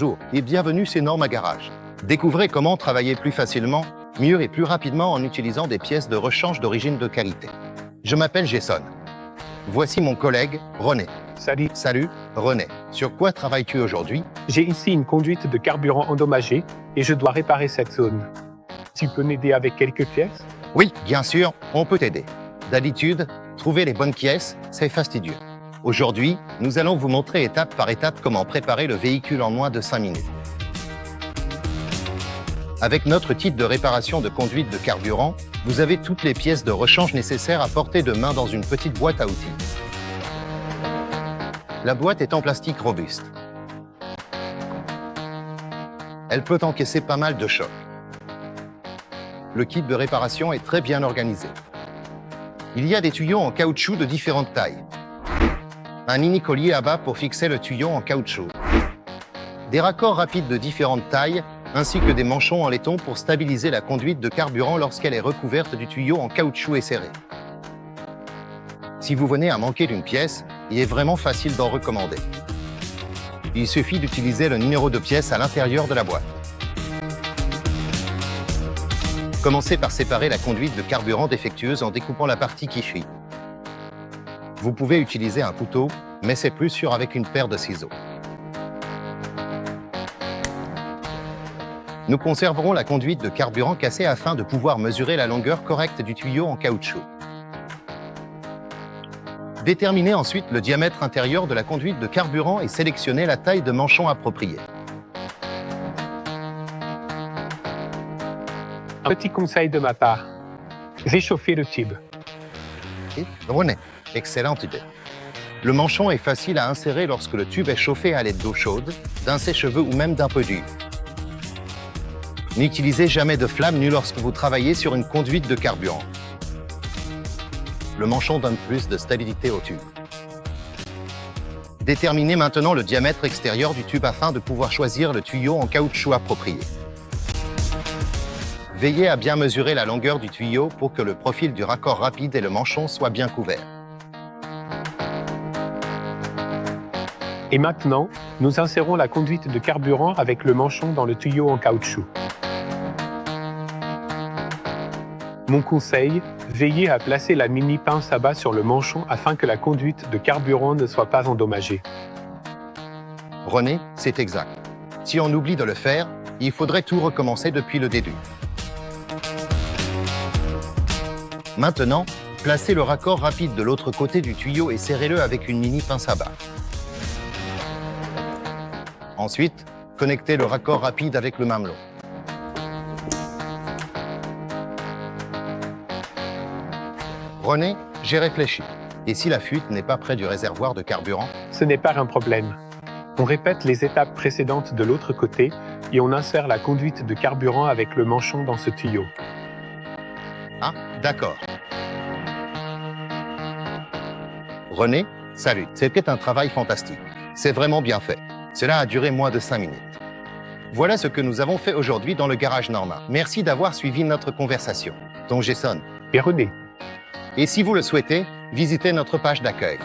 Bonjour et bienvenue chez Norma Garage. Découvrez comment travailler plus facilement, mieux et plus rapidement en utilisant des pièces de rechange d'origine de qualité. Je m'appelle Jason. Voici mon collègue, René. Salut, Salut, René. Sur quoi travailles-tu aujourd'hui? j'ai ici une conduite de carburant endommagée et je dois réparer cette zone. Tu peux m'aider avec quelques pièces? Oui, bien sûr, on peut t'aider. D'habitude, trouver les bonnes pièces, c'est fastidieux. Aujourd'hui, nous allons vous montrer étape par étape comment préparer le véhicule en moins de 5 minutes. Avec notre kit de réparation de conduite de carburant, vous avez toutes les pièces de rechange nécessaires à portée de main dans une petite boîte à outils. La boîte est en plastique robuste. Elle peut encaisser pas mal de chocs. Le kit de réparation est très bien organisé. Il y a des tuyaux en caoutchouc de différentes tailles. Un mini collier à bas pour fixer le tuyau en caoutchouc. Des raccords rapides de différentes tailles, ainsi que des manchons en laiton pour stabiliser la conduite de carburant lorsqu'elle est recouverte du tuyau en caoutchouc et serré. Si vous venez à manquer d'une pièce, il est vraiment facile d'en recommander. Il suffit d'utiliser le numéro de pièce à l'intérieur de la boîte. Commencez par séparer la conduite de carburant défectueuse en découpant la partie qui chie. Vous pouvez utiliser un couteau, mais c'est plus sûr avec une paire de ciseaux. Nous conserverons la conduite de carburant cassée afin de pouvoir mesurer la longueur correcte du tuyau en caoutchouc. Déterminez ensuite le diamètre intérieur de la conduite de carburant et sélectionnez la taille de manchon appropriée. Un petit conseil de ma part. Réchauffer le tube. René, excellente idée. Le manchon est facile à insérer lorsque le tube est chauffé à l'aide d'eau chaude, d'un sèche-cheveux ou même d'un peu d'huile. N'utilisez jamais de flamme nue lorsque vous travaillez sur une conduite de carburant. Le manchon donne plus de stabilité au tube. Déterminez maintenant le diamètre extérieur du tube afin de pouvoir choisir le tuyau en caoutchouc approprié. Veillez à bien mesurer la longueur du tuyau pour que le profil du raccord rapide et le manchon soient bien couverts. Et maintenant, nous insérons la conduite de carburant avec le manchon dans le tuyau en caoutchouc. Mon conseil, veillez à placer la mini pince à bas sur le manchon afin que la conduite de carburant ne soit pas endommagée. René, c'est exact. Si on oublie de le faire, il faudrait tout recommencer depuis le début. Maintenant, placez le raccord rapide de l'autre côté du tuyau et serrez-le avec une mini pince à bas. Ensuite, connectez le raccord rapide avec le mamelon. René, j'ai réfléchi. Et si la fuite n'est pas près du réservoir de carburant? Ce n'est pas un problème. On répète les étapes précédentes de l'autre côté et on insère la conduite de carburant avec le manchon dans ce tuyau. Ah, d'accord. René, salut. C'était un travail fantastique. C'est vraiment bien fait. Cela a duré moins de 5 minutes. Voilà ce que nous avons fait aujourd'hui dans le garage Norma. Merci d'avoir suivi notre conversation. Ton Jason. Et René, Et si vous le souhaitez, visitez notre page d'accueil.